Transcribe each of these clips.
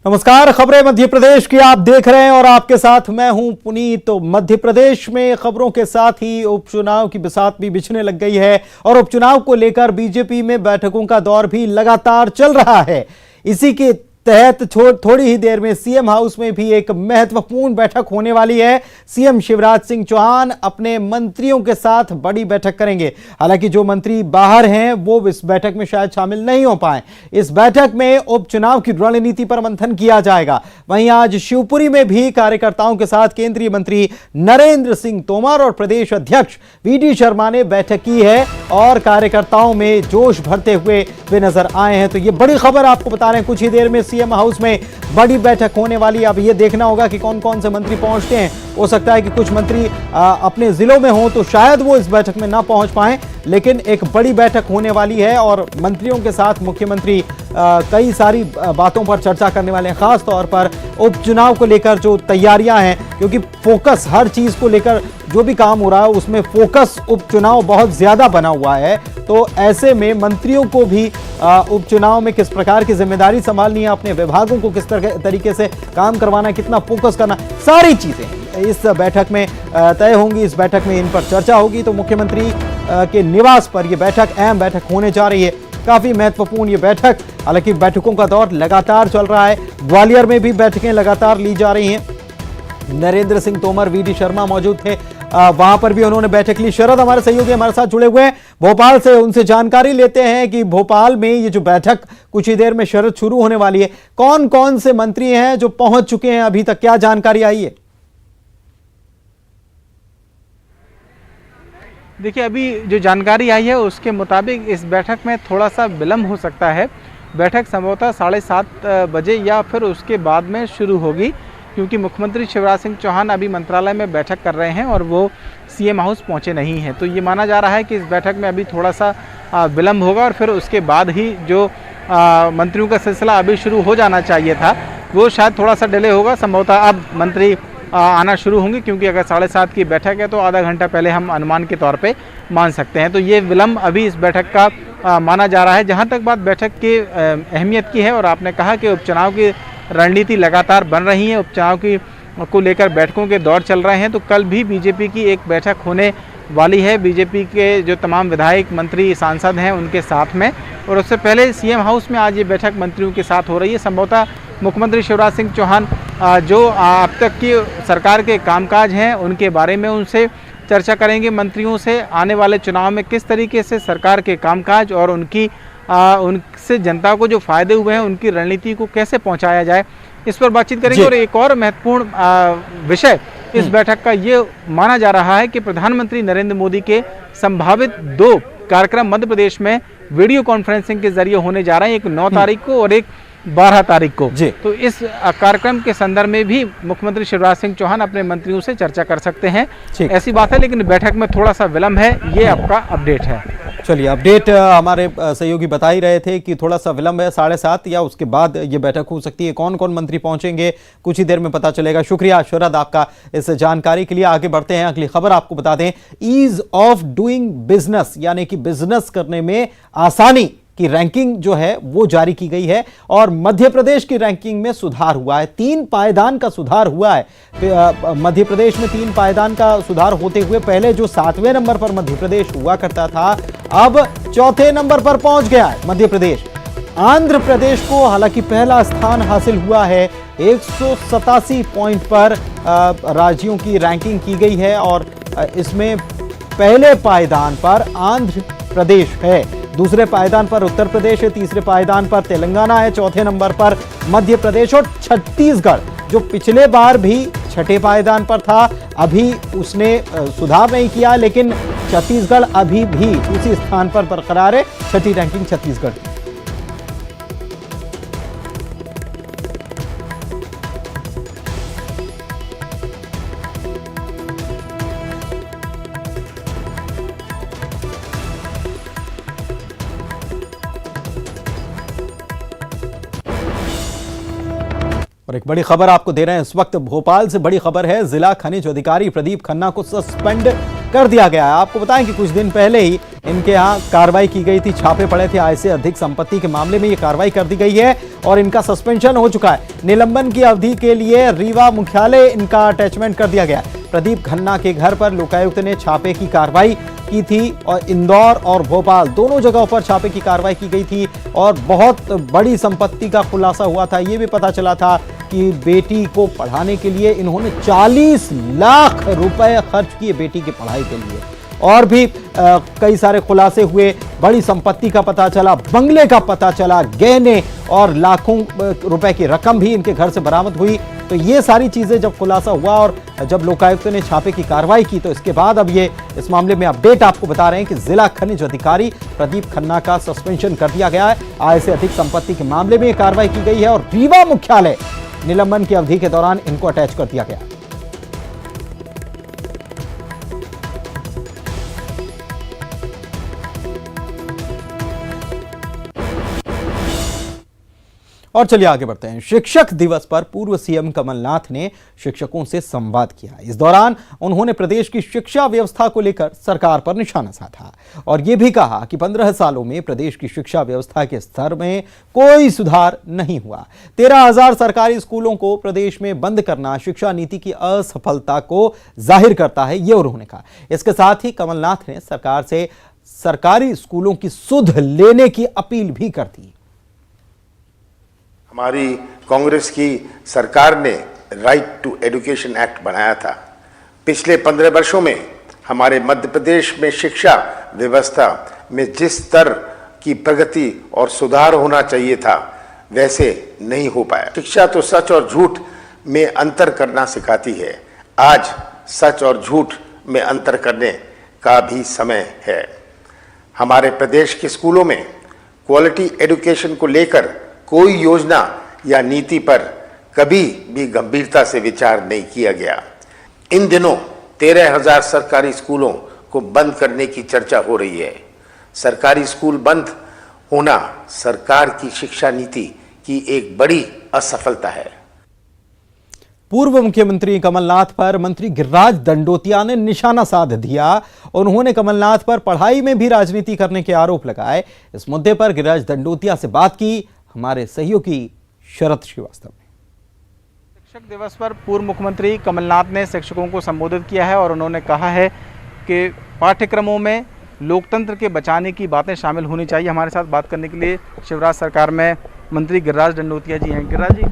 नमस्कार, खबरें मध्य प्रदेश की आप देख रहे हैं और आपके साथ मैं हूं पुनीत। तो मध्य प्रदेश में खबरों के साथ ही उपचुनाव की बिसात भी बिछने लग गई है और उपचुनाव को लेकर बीजेपी में बैठकों का दौर भी लगातार चल रहा है। इसी के तहत थोड़ी ही देर में सीएम हाउस में भी एक महत्वपूर्ण बैठक होने वाली है। सीएम शिवराज सिंह चौहान अपने मंत्रियों के साथ बड़ी बैठक करेंगे। हालांकि जो मंत्री बाहर हैं वो इस बैठक में शायद शामिल नहीं हो पाए। इस बैठक में उपचुनाव की रणनीति पर मंथन किया जाएगा। वहीं आज शिवपुरी में भी कार्यकर्ताओं के साथ केंद्रीय मंत्री नरेंद्र सिंह तोमर और प्रदेश अध्यक्ष वी.डी. शर्मा ने बैठक की है और कार्यकर्ताओं में जोश भरते हुए वे नजर आए हैं। तो ये बड़ी खबर आपको बता रहे हैं, कुछ ही देर में सीएम हाउस में बड़ी बैठक होने वाली है। अब ये देखना होगा कि कौन कौन से मंत्री पहुंचते हैं। हो सकता है कि कुछ मंत्री अपने जिलों में हों तो शायद वो इस बैठक में ना पहुंच पाएं, लेकिन एक बड़ी बैठक होने वाली है और मंत्रियों के साथ मुख्यमंत्री कई सारी बातों पर चर्चा करने वाले हैं। खास तौर पर उपचुनाव को लेकर जो तैयारियां हैं, क्योंकि फोकस हर चीज को लेकर जो भी काम हो रहा है उसमें फोकस उपचुनाव बहुत ज्यादा बना हुआ है। तो ऐसे में मंत्रियों को भी उपचुनाव में किस प्रकार की जिम्मेदारी संभालनी है, अपने विभागों को किस तरीके से काम करवाना, कितना फोकस करना, सारी चीजें इस बैठक में तय होंगी। इस बैठक में इन पर चर्चा होगी। तो मुख्यमंत्री के निवास पर यह बैठक, अहम बैठक होने जा रही है। काफी महत्वपूर्ण ये बैठक। हालांकि बैठकों का दौर लगातार चल रहा है। ग्वालियर में भी बैठकें लगातार ली जा रही हैं। नरेंद्र सिंह तोमर, वी.डी. शर्मा मौजूद थे, वहां पर भी उन्होंने बैठक ली। शरद हमारे सहयोगी हमारे साथ जुड़े हुए हैं भोपाल से, उनसे जानकारी लेते हैं कि भोपाल में ये जो बैठक कुछ ही देर में शरद शुरू होने वाली है, कौन कौन से मंत्री हैं जो पहुंच चुके हैं अभी तक, क्या जानकारी आई है? देखिए, अभी जो जानकारी आई है उसके मुताबिक इस बैठक में थोड़ा सा विलंब हो सकता है। बैठक संभवतः 7:30 बजे या फिर उसके बाद में शुरू होगी, क्योंकि मुख्यमंत्री शिवराज सिंह चौहान अभी मंत्रालय में बैठक कर रहे हैं और वो सीएम हाउस पहुंचे नहीं हैं। तो ये माना जा रहा है कि इस बैठक में अभी थोड़ा सा विलंब होगा और फिर उसके बाद ही जो मंत्रियों का सिलसिला अभी शुरू हो जाना चाहिए था वो शायद थोड़ा सा डिले होगा। संभवतः अब मंत्री आना शुरू होंगे, क्योंकि अगर 7:30 की बैठक है तो आधा घंटा पहले हम अनुमान के तौर पे मान सकते हैं। तो ये विलंब अभी इस बैठक का माना जा रहा है। जहाँ तक बात बैठक की अहमियत की है, और आपने कहा कि उपचुनाव की रणनीति लगातार बन रही है, उपचुनाव की को लेकर बैठकों के दौर चल रहे हैं, तो कल भी बीजेपी की एक बैठक होने वाली है, बीजेपी के जो तमाम विधायक, मंत्री, सांसद हैं उनके साथ में। और उससे पहले सीएम हाउस में आज ये बैठक मंत्रियों के साथ हो रही है। संभवतः मुख्यमंत्री शिवराज सिंह चौहान जो अब तक की सरकार के कामकाज हैं उनके बारे में उनसे चर्चा करेंगे, मंत्रियों से आने वाले चुनाव में किस तरीके से सरकार के कामकाज और उनसे जनता को जो फायदे हुए हैं उनकी रणनीति को कैसे पहुंचाया जाए, इस पर बातचीत करेंगे। और एक और महत्वपूर्ण विषय इस बैठक का ये माना जा रहा है कि प्रधानमंत्री नरेंद्र मोदी के संभावित 2 कार्यक्रम मध्य प्रदेश में वीडियो कॉन्फ्रेंसिंग के जरिए होने जा रहे हैं, एक 9 तारीख को और एक 12 तारीख को। तो इस कार्यक्रम के संदर्भ में भी मुख्यमंत्री शिवराज सिंह चौहान अपने मंत्रियों से चर्चा कर सकते हैं, ऐसी बात है। लेकिन बैठक में थोड़ा सा विलंब है, ये आपका अपडेट है। चलिए, अपडेट हमारे सहयोगी बता ही रहे थे कि थोड़ा सा विलंब है, 7:30 या उसके बाद ये बैठक हो सकती है। कौन कौन मंत्री पहुंचेंगे कुछ ही देर में पता चलेगा। शुक्रिया शरद आपका इस जानकारी के लिए। आगे बढ़ते हैं, अगली खबर आपको बता दें। ईज ऑफ डूइंग बिजनेस, यानी कि बिजनेस करने में आसानी की रैंकिंग जो है वो जारी की गई है और मध्य प्रदेश की रैंकिंग में सुधार हुआ है। 3 पायदान का सुधार हुआ है मध्य प्रदेश में। 3 पायदान का सुधार होते हुए पहले जो 7वें नंबर पर मध्य प्रदेश हुआ करता था, अब 4थे नंबर पर पहुंच गया है मध्य प्रदेश। आंध्र प्रदेश को हालांकि पहला स्थान हासिल हुआ है। 187 पॉइंट पर राज्यों की रैंकिंग की गई है और इसमें पहले पायदान पर आंध्र प्रदेश है, दूसरे पायदान पर उत्तर प्रदेश है, तीसरे पायदान पर तेलंगाना है, चौथे नंबर पर मध्य प्रदेश और छत्तीसगढ़, जो पिछले बार भी 6ठे पायदान पर था, अभी उसने सुधार नहीं किया, लेकिन छत्तीसगढ़ अभी भी उसी स्थान पर बरकरार है। 6ठी रैंकिंग छत्तीसगढ़। और एक बड़ी खबर आपको दे रहे हैं इस वक्त, भोपाल से बड़ी खबर है। जिला खनिज अधिकारी प्रदीप खन्ना को सस्पेंड कर दिया गया है। आपको बताएं कि कुछ दिन पहले ही इनके यहाँ कार्रवाई की गई थी, छापे पड़े थे आय से अधिक संपत्ति के मामले में ये कार्रवाई कर दी गई है और इनका सस्पेंशन हो चुका है। निलंबन की अवधि के लिए रीवा मुख्यालय इनका अटैचमेंट कर दिया गया। प्रदीप खन्ना के घर पर लोकायुक्त ने छापे की कार्रवाई की थी और इंदौर और भोपाल दोनों जगहों पर छापे की कार्रवाई की गई थी और बहुत बड़ी संपत्ति का खुलासा हुआ था। ये भी पता चला था कि बेटी को पढ़ाने के लिए इन्होंने 40 लाख रुपए खर्च किए बेटी की पढ़ाई के लिए। और भी कई सारे खुलासे हुए, बड़ी संपत्ति का पता चला, बंगले का पता चला, गहने और लाखों रुपए की रकम भी इनके घर से बरामद हुई। तो ये सारी चीजें जब खुलासा हुआ और जब लोकायुक्त ने छापे की कार्रवाई की तो इसके बाद अब ये इस मामले में अपडेट आपको बता रहे हैं कि जिला खनिज अधिकारी प्रदीप खन्ना का सस्पेंशन कर दिया गया है। आय से अधिक संपत्ति के मामले में कार्रवाई की गई है और रीवा मुख्यालय निलंबन की अवधि के दौरान इनको अटैच कर दिया गया। और चलिए आगे बढ़ते हैं। शिक्षक दिवस पर पूर्व सीएम कमलनाथ ने शिक्षकों से संवाद किया। इस दौरान उन्होंने प्रदेश की शिक्षा व्यवस्था को लेकर सरकार पर निशाना साधा और यह भी कहा कि 15 सालों में प्रदेश की शिक्षा व्यवस्था के स्तर में कोई सुधार नहीं हुआ। 13,000 सरकारी स्कूलों को प्रदेश में बंद करना शिक्षा नीति की असफलता को जाहिर करता है, यह उन्होंने कहा। इसके साथ ही कमलनाथ ने सरकार से सरकारी स्कूलों की सुध लेने की अपील भी कर दी। हमारी कांग्रेस की सरकार ने राइट टू एजुकेशन एक्ट बनाया था। पिछले 15 वर्षों में हमारे मध्य प्रदेश में शिक्षा व्यवस्था में जिस स्तर की प्रगति और सुधार होना चाहिए था वैसे नहीं हो पाया। शिक्षा तो सच और झूठ में अंतर करना सिखाती है। आज सच और झूठ में अंतर करने का भी समय है। हमारे प्रदेश के स्कूलों में क्वालिटी एजुकेशन को लेकर कोई योजना या नीति पर कभी भी गंभीरता से विचार नहीं किया गया। इन दिनों 13,000 सरकारी स्कूलों को बंद करने की चर्चा हो रही है। सरकारी स्कूल बंद होना सरकार की शिक्षा नीति की एक बड़ी असफलता है। पूर्व मुख्यमंत्री कमलनाथ पर मंत्री गिरिराज दंडोतिया ने निशाना साध दिया। उन्होंने कमलनाथ पर पढ़ाई में भी राजनीति करने के आरोप लगाए। इस मुद्दे पर गिरिराज दंडोतिया से बात की हमारे सहयोगी शरद श्रीवास्तव ने। शिक्षक दिवस पर पूर्व मुख्यमंत्री कमलनाथ ने शिक्षकों को संबोधित किया है और उन्होंने कहा है कि पाठ्यक्रमों में लोकतंत्र के बचाने की बातें शामिल होनी चाहिए। हमारे साथ बात करने के लिए शिवराज सरकार में मंत्री गिरिराज दंडोतिया जी हैं। गिरिराज जी,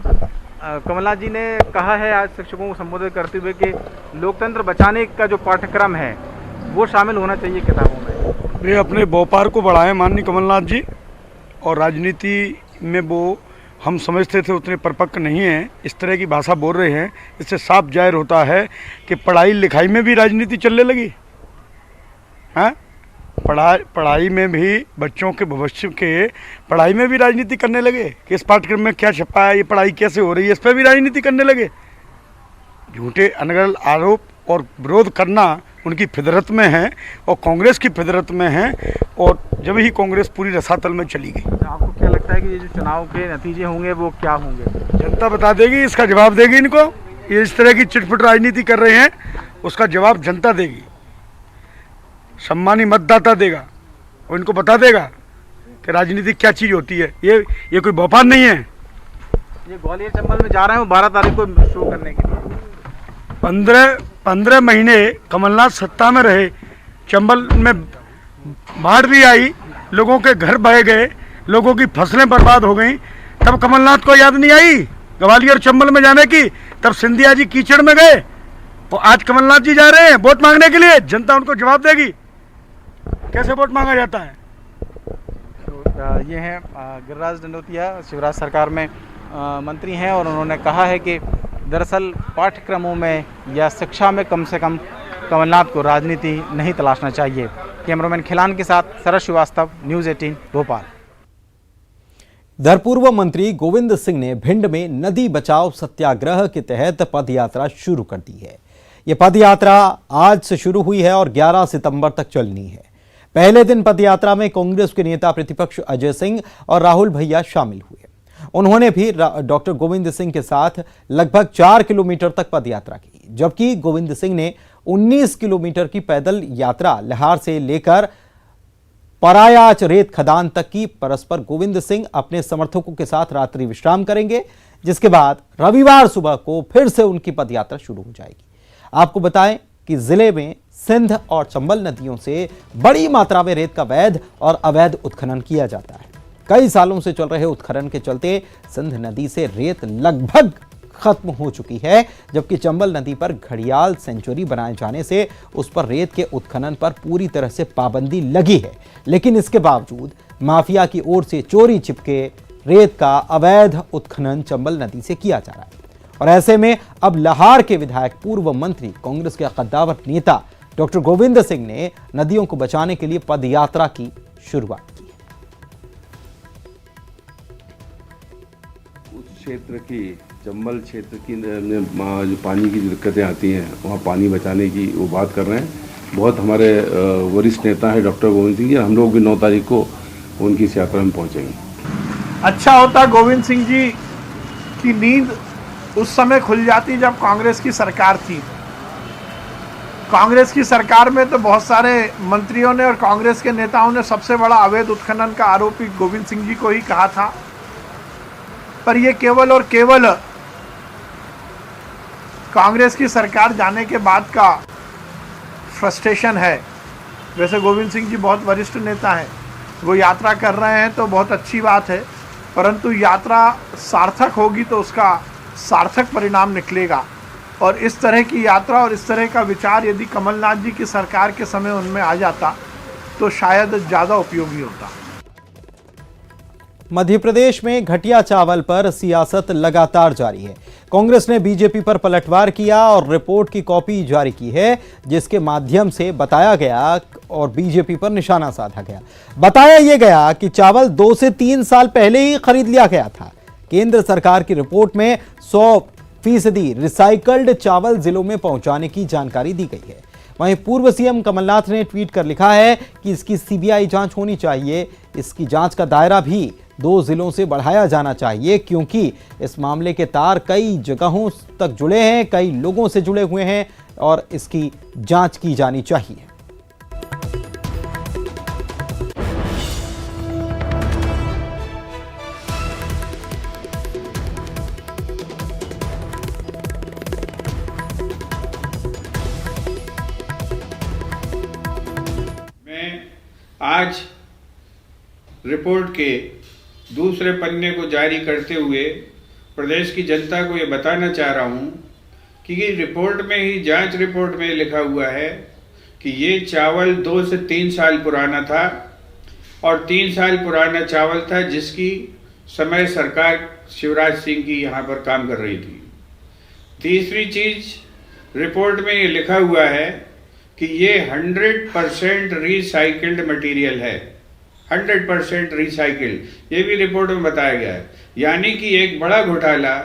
कमलनाथ जी ने कहा है आज शिक्षकों को संबोधित करते हुए कि लोकतंत्र बचाने का जो पाठ्यक्रम है वो शामिल होना चाहिए किताबों में। वे अपने व्यापार को बढ़ाएं माननीय कमलनाथ जी, और राजनीति में वो हम समझते थे उतने परिपक्व नहीं हैं। इस तरह की भाषा बोल रहे हैं, इससे साफ जाहिर होता है कि पढ़ाई लिखाई में भी राजनीति चलने लगी है। पढ़ाई में भी बच्चों के भविष्य के पढ़ाई में भी राजनीति करने लगे कि इस पाठ्यक्रम में क्या छपा है, ये पढ़ाई कैसे हो रही है, इस पर भी राजनीति करने लगे। झूठे अनगढ़ आरोप और विरोध करना उनकी फितरत में है और कांग्रेस की फितरत में है, और जब ही कांग्रेस पूरी रसातल में चली गई। आपको क्या लगता है कि ये जो चुनाव के नतीजे होंगे वो क्या होंगे? जनता बता देगी, इसका जवाब देगी इनको। ये इस तरह की चिटपुट राजनीति कर रहे हैं, उसका जवाब जनता देगी, सम्मानी मतदाता देगा और इनको बता देगा कि राजनीति क्या चीज़ होती है। ये कोई व्यापार नहीं है। ये ग्वालियर चंबल में जा रहे हैं 12 तारीख को शो करने के लिए। 15 महीने कमलनाथ सत्ता में रहे, चंबल में बाढ़ भी आई, लोगों के घर बह गए, लोगों की फसलें बर्बाद हो गई, तब कमलनाथ को याद नहीं आई ग्वालियर चंबल में जाने की। तब सिंधिया जी कीचड़ में गए, तो आज कमलनाथ जी जा रहे हैं वोट मांगने के लिए। जनता उनको जवाब देगी कैसे वोट मांगा जाता है। तो ये हैं गिरिराज दंडोतिया, शिवराज सरकार में मंत्री हैं, और उन्होंने कहा है कि दरअसल पाठ्यक्रमों में या शिक्षा में कम से कम कमलनाथ को राजनीति नहीं तलाशना चाहिए। कैमरामैन खिलान के साथ शरद श्रीवास्तव, न्यूज़ 18 भोपाल। इधर पूर्व मंत्री गोविंद सिंह ने भिंड में नदी बचाओ सत्याग्रह के तहत पद यात्रा शुरू कर दी है। यह पद यात्रा आज से शुरू हुई है और 11 सितंबर तक चलनी है। पहले दिन पद यात्रा में कांग्रेस के नेता प्रतिपक्ष अजय सिंह और राहुल भैया शामिल हुए। उन्होंने भी डॉक्टर गोविंद सिंह के साथ लगभग 4 किलोमीटर तक पद यात्रा की, जबकि गोविंद सिंह ने 19 किलोमीटर की पैदल यात्रा लहार से लेकर परायाच रेत खदान तक की परस्पर गोविंद सिंह अपने समर्थकों के साथ रात्रि विश्राम करेंगे, जिसके बाद रविवार सुबह को फिर से उनकी पदयात्रा शुरू हो जाएगी। आपको बताएं कि जिले में सिंध और चंबल नदियों से बड़ी मात्रा में रेत का वैध और अवैध उत्खनन किया जाता है। कई सालों से चल रहे उत्खनन के चलते सिंध नदी से रेत लगभग खत्म हो चुकी है, जबकि चंबल नदी पर घड़ियाल सेंचुरी बनाए जाने से उस पर रेत के उत्खनन पर पूरी तरह से पाबंदी लगी है। लेकिन इसके बावजूद माफिया की ओर से चोरी छिपके रेत का अवैध उत्खनन चंबल नदी से किया जा रहा है। और ऐसे में अब लाहार के विधायक पूर्व मंत्री कांग्रेस के कद्दावर नेता डॉक्टर गोविंद सिंह ने नदियों को बचाने के लिए पदयात्रा की शुरुआत की। उस क्षेत्र की चंबल क्षेत्र की जो पानी की दिक्कतें आती हैं, वहाँ पानी बचाने की वो बात कर रहे हैं। बहुत हमारे वरिष्ठ नेता हैं डॉक्टर गोविंद सिंह जी, हम लोग भी 9 तारीख को उनकी इस यात्रा में पहुँचेंगे। अच्छा होता गोविंद सिंह जी की नींद उस समय खुल जाती जब कांग्रेस की सरकार थी। कांग्रेस की सरकार में तो बहुत सारे मंत्रियों ने और कांग्रेस के नेताओं ने सबसे बड़ा अवैध उत्खनन का आरोपी गोविंद सिंह जी को ही कहा था। पर ये केवल और केवल कांग्रेस की सरकार जाने के बाद का फ्रस्ट्रेशन है। वैसे गोविंद सिंह जी बहुत वरिष्ठ नेता हैं, वो यात्रा कर रहे हैं तो बहुत अच्छी बात है, परंतु यात्रा सार्थक होगी तो उसका सार्थक परिणाम निकलेगा। और इस तरह की यात्रा और इस तरह का विचार यदि कमलनाथ जी की सरकार के समय उनमें आ जाता तो शायद ज़्यादा उपयोगी होता। मध्य प्रदेश में घटिया चावल पर सियासत लगातार जारी है। कांग्रेस ने बीजेपी पर पलटवार किया और रिपोर्ट की कॉपी जारी की है, जिसके माध्यम से बताया गया और बीजेपी पर निशाना साधा गया। बताया यह गया कि चावल 2 से 3 साल पहले ही खरीद लिया गया था। केंद्र सरकार की रिपोर्ट में 100% रिसाइकल्ड चावल जिलों में पहुंचाने की जानकारी दी गई है। वहीं पूर्व सीएम कमलनाथ ने ट्वीट कर लिखा है कि इसकी सीबीआई जांच होनी चाहिए। इसकी जांच का दायरा भी 2 जिलों से बढ़ाया जाना चाहिए, क्योंकि इस मामले के तार कई जगहों तक जुड़े हैं, कई लोगों से जुड़े हुए हैं और इसकी जांच की जानी चाहिए। आज रिपोर्ट के दूसरे पन्ने को जारी करते हुए प्रदेश की जनता को ये बताना चाह रहा हूँ कि रिपोर्ट में ही, जांच रिपोर्ट में लिखा हुआ है कि ये चावल 2 से 3 साल पुराना था और 3 साल पुराना चावल था जिसकी समय सरकार शिवराज सिंह की यहाँ पर काम कर रही थी। तीसरी चीज, रिपोर्ट में ये लिखा हुआ है कि ये 100% रिसाइकिल्ड मटेरियल है, 100% रिसाइकिल्ड, ये भी रिपोर्ट में बताया गया है। यानी कि एक बड़ा घोटाला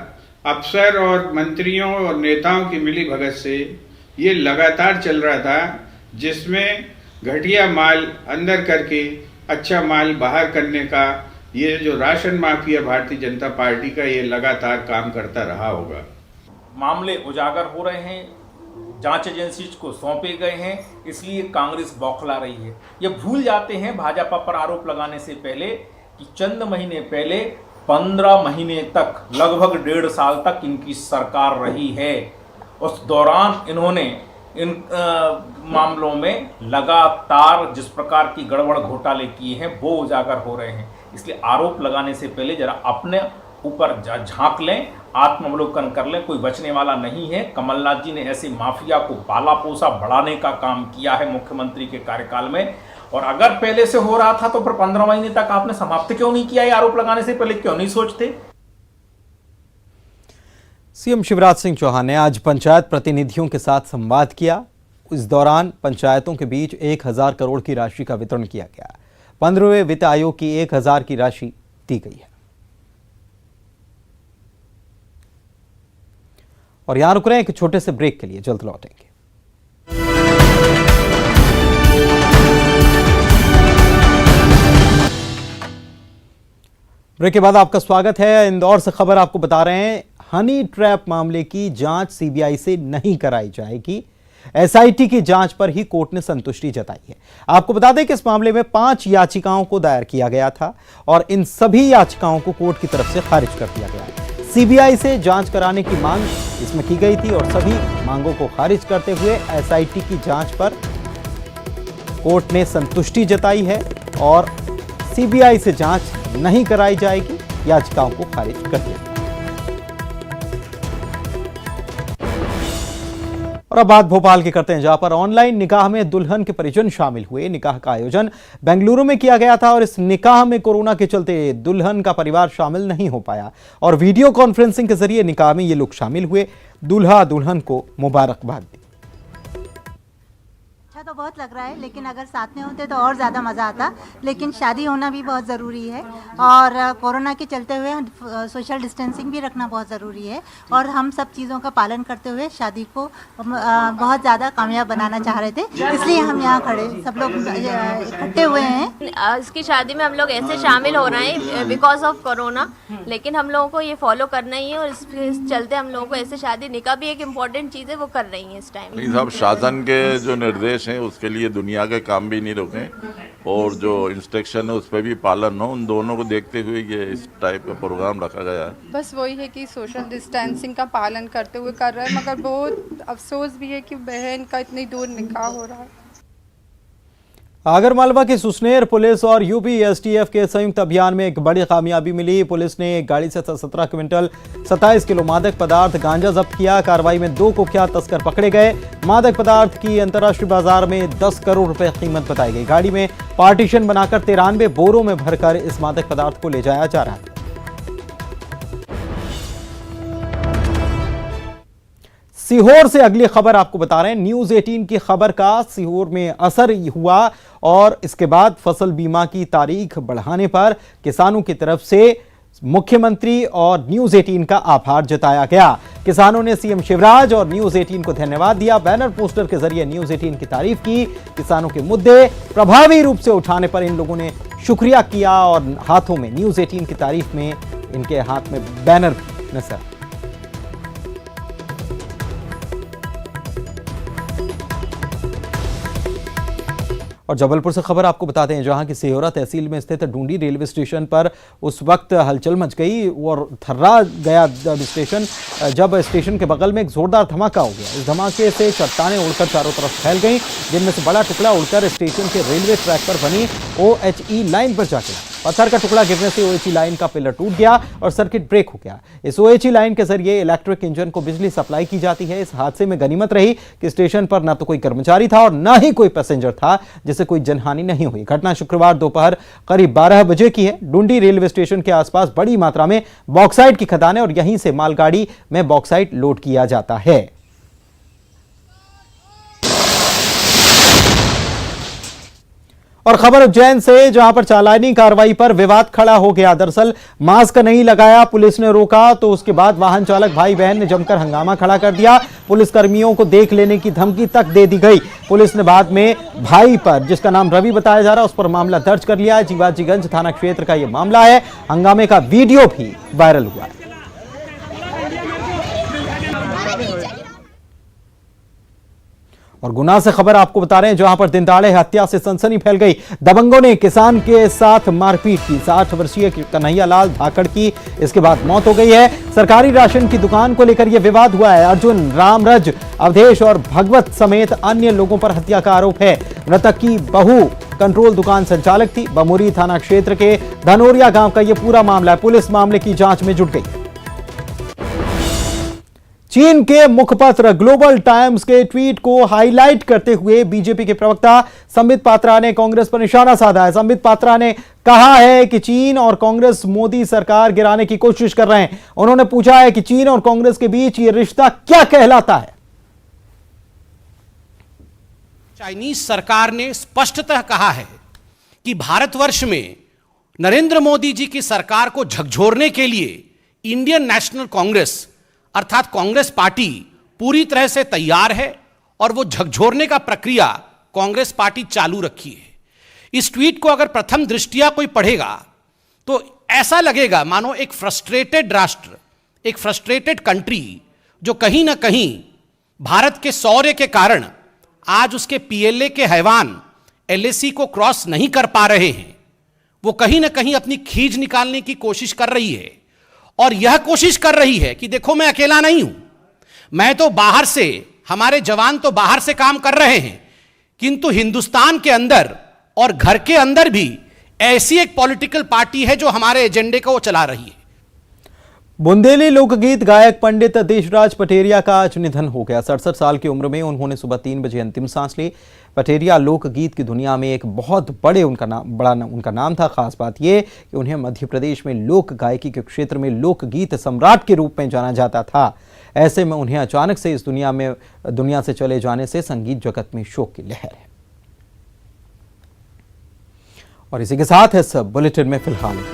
अफसर और मंत्रियों और नेताओं की मिली भगत से ये लगातार चल रहा था, जिसमें घटिया माल अंदर करके अच्छा माल बाहर करने का ये जो ration mafia Bharatiya Janata party का ये लगातार काम करता रहा होगा। मामले उजागर हो रहे हैं, जांच एजेंसी को सौंपे गए हैं, इसलिए कांग्रेस बौखला रही है। ये भूल जाते हैं भाजपा पर आरोप लगाने से पहले कि चंद महीने पहले 15 महीने तक, लगभग 1.5 साल तक इनकी सरकार रही है। उस दौरान इन्होंने इन मामलों में लगातार जिस प्रकार की गड़बड़ घोटाले किए हैं वो उजागर हो रहे हैं। इसलिए आरोप लगाने से पहले जरा अपने ऊपर झांक लें, आत्मावलोकन कर लें, कोई बचने वाला नहीं है। कमलनाथ जी ने ऐसे माफिया को पाला पोसा बढ़ाने का काम किया है मुख्यमंत्री के कार्यकाल में, और अगर पहले से हो रहा था तो फिर 15 महीने तक आपने समाप्त क्यों नहीं किया? ये आरोप लगाने से पहले क्यों नहीं सोचते? सीएम शिवराज सिंह चौहान ने आज पंचायत प्रतिनिधियों के साथ संवाद किया। इस दौरान पंचायतों के बीच 1000 करोड़ की राशि का वितरण किया गया। 15वें वित्त आयोग की 1000 की राशि दी गई है। और यहां रुक रहे हैं एक छोटे से ब्रेक के लिए, जल्द लौटेंगे। ब्रेक के बाद आपका स्वागत है। इंदौर से खबर आपको बता रहे हैं, हनी ट्रैप मामले की जांच सीबीआई से नहीं कराई जाएगी। एसआईटी की जांच पर ही कोर्ट ने संतुष्टि जताई है। आपको बता दें कि इस मामले में 5 याचिकाओं को दायर किया गया था और इन सभी याचिकाओं को कोर्ट की तरफ से खारिज कर दिया गया है। सीबीआई से जांच कराने की मांग इसमें की गई थी और सभी मांगों को खारिज करते हुए एसआईटी की जांच पर कोर्ट ने संतुष्टि जताई है और सीबीआई से जांच नहीं कराई जाएगी, याचिकाओं को खारिज कर दिया। और अब बात भोपाल की करते हैं, जहां पर ऑनलाइन निकाह में दुल्हन के परिजन शामिल हुए। निकाह का आयोजन बेंगलुरु में किया गया था और इस निकाह में कोरोना के चलते दुल्हन का परिवार शामिल नहीं हो पाया और वीडियो कॉन्फ्रेंसिंग के जरिए निकाह में ये लोग शामिल हुए। दूल्हा दुल्हन को मुबारकबाद दी। अच्छा तो बहुत लग रहा है, लेकिन अगर साथ में होते तो और ज़्यादा मज़ा आता। लेकिन शादी होना भी बहुत ज़रूरी है और कोरोना के चलते हुए सोशल डिस्टेंसिंग भी रखना बहुत ज़रूरी है और हम सब चीज़ों का पालन करते हुए शादी को बहुत ज़्यादा कामयाब बनाना चाह रहे थे, इसलिए हम यहाँ खड़े सब लोग इकट्ठे हुए हैं। इसकी शादी में हम लोग ऐसे शामिल हो रहे हैं बिकॉज ऑफ कोरोना, लेकिन हम लोगों को ये फॉलो करना ही है और इस चलते हम लोगों को ऐसे शादी निकाह भी एक इम्पॉर्टेंट चीज़ है, वो कर रही है इस टाइम। नहीं साहब, शासन के जो निर्देश हैं उसके लिए दुनिया के काम भी नहीं रुके और जो इंस्ट्रक्शन है उस पर भी पालन हो, उन दोनों को देखते हुए ये इस टाइप का प्रोग्राम रखा गया है। बस वही है कि सोशल डिस्टेंसिंग का पालन करते हुए कर रहे हैं, मगर बहुत अफसोस भी है कि बहन का इतनी दूर निकाह हो रहा है। आगरमालवा की सुसनेर पुलिस और यूपी एसटीएफ के संयुक्त अभियान में एक बड़ी कामयाबी मिली। पुलिस ने एक गाड़ी से 17 क्विंटल 27 किलो मादक पदार्थ गांजा जब्त किया। कार्रवाई में 2 कुख्यात तस्कर पकड़े गए। मादक पदार्थ की अंतर्राष्ट्रीय बाजार में 10 करोड़ रुपए कीमत बताई गई। गाड़ी में पार्टीशन बनाकर 93 बोरों में भरकर इस मादक पदार्थ को ले जाया जा रहा था। सीहोर से अगली खबर आपको बता रहे हैं। न्यूज 18 की खबर का सीहोर में असर हुआ और इसके बाद फसल बीमा की तारीख बढ़ाने पर किसानों की तरफ से मुख्यमंत्री और न्यूज 18 का आभार जताया गया। किसानों ने सीएम शिवराज और न्यूज 18 को धन्यवाद दिया। बैनर पोस्टर के जरिए न्यूज 18 की तारीफ की। किसानों के मुद्दे प्रभावी रूप से उठाने पर इन लोगों ने शुक्रिया किया और हाथों में न्यूज 18 की तारीफ में इनके हाथ में बैनर नजर। और जबलपुर से खबर आपको बताते हैं, जहां की सिहोरा तहसील में स्थित डूंडी रेलवे स्टेशन पर उस वक्त हलचल मच गई और थर्रा गया स्टेशन जब स्टेशन के बगल में एक जोरदार धमाका हो गया। इस धमाके से चट्टानें उड़कर चारों तरफ फैल गईं, जिनमें से बड़ा टुकड़ा उड़कर स्टेशन के रेलवे ट्रैक पर बनी OHE लाइन पर जा गिरा। पत्थर का टुकड़ा गिरने से OHE लाइन का पिलर टूट गया और सर्किट ब्रेक हो गया। इस OHE लाइन के जरिए इलेक्ट्रिक इंजन को बिजली सप्लाई की जाती है। इस हादसे में गनीमत रही कि स्टेशन पर न तो कोई कर्मचारी था और न ही कोई पैसेंजर था, जिससे कोई जनहानि नहीं हुई। घटना शुक्रवार दोपहर करीब 12 बजे की है। डूंडी रेलवे स्टेशन के आसपास बड़ी मात्रा में बॉक्साइट की खदान है और यहीं से मालगाड़ी में बॉक्साइट लोड किया जाता है। और खबर उज्जैन से, जहां पर चालानी कार्रवाई पर विवाद खड़ा हो गया। दरअसल मास्क नहीं लगाया, पुलिस ने रोका तो उसके बाद वाहन चालक भाई बहन ने जमकर हंगामा खड़ा कर दिया। पुलिस कर्मियों को देख लेने की धमकी तक दे दी गई। पुलिस ने बाद में भाई पर, जिसका नाम रवि बताया जा रहा है, उस पर मामला दर्ज कर लिया है। जीवाजीगंज थाना क्षेत्र का यह मामला है। हंगामे का वीडियो भी वायरल हुआ है। और गुना से खबर आपको बता रहे हैं, जहां पर दिनदहाड़े हत्या से सनसनी फैल गई। दबंगों ने किसान के साथ मारपीट की। 60 वर्षीय कन्हैया लाल धाकड़ की इसके बाद मौत हो गई है। सरकारी राशन की दुकान को लेकर यह विवाद हुआ है। अर्जुन, रामरज, अवधेश और भगवत समेत अन्य लोगों पर हत्या का आरोप है। मृतक की बहू कंट्रोल दुकान संचालक थी। बमोरी थाना क्षेत्र के धनोरिया गांव का यह पूरा मामला है। पुलिस मामले की जांच में जुट गई। चीन के मुखपत्र ग्लोबल टाइम्स के ट्वीट को हाईलाइट करते हुए बीजेपी के प्रवक्ता संबित पात्रा ने कांग्रेस पर निशाना साधा है। संबित पात्रा ने कहा है कि चीन और कांग्रेस मोदी सरकार गिराने की कोशिश कर रहे हैं। उन्होंने पूछा है कि चीन और कांग्रेस के बीच ये रिश्ता क्या कहलाता है। चाइनीज सरकार ने स्पष्टतः कहा है कि भारतवर्ष में नरेंद्र मोदी जी की सरकार को झकझोरने के लिए इंडियन नेशनल कांग्रेस अर्थात कांग्रेस पार्टी पूरी तरह से तैयार है और वो झकझोरने का प्रक्रिया कांग्रेस पार्टी चालू रखी है। इस ट्वीट को अगर प्रथम दृष्टिया कोई पढ़ेगा तो ऐसा लगेगा मानो एक फ्रस्ट्रेटेड राष्ट्र, एक फ्रस्ट्रेटेड कंट्री जो कहीं ना कहीं भारत के शौर्य के कारण आज उसके पीएलए के हैवान एलएसी को क्रॉस नहीं कर पा रहे हैं, वो कहीं ना कहीं अपनी खींच निकालने की कोशिश कर रही है और यह कोशिश कर रही है कि देखो मैं अकेला नहीं हूं, मैं तो बाहर से, हमारे जवान तो बाहर से काम कर रहे हैं, किंतु हिंदुस्तान के अंदर और घर के अंदर भी ऐसी एक पॉलिटिकल पार्टी है जो हमारे एजेंडे को चला रही है। बुंदेली लोकगीत गायक पंडित देशराज पटेरिया का आज निधन हो गया। 67 साल की उम्र में उन्होंने सुबह 3 बजे अंतिम सांस ली। पटेरिया लोकगीत की दुनिया में एक बहुत बड़ा उनका नाम था। खास बात यह कि उन्हें मध्य प्रदेश में लोक गायकी के क्षेत्र में लोकगीत सम्राट के रूप में जाना जाता था। ऐसे में उन्हें अचानक से इस दुनिया से चले जाने से संगीत जगत में शोक की लहर है। और इसी के साथ इस बुलेटिन में फिलहाल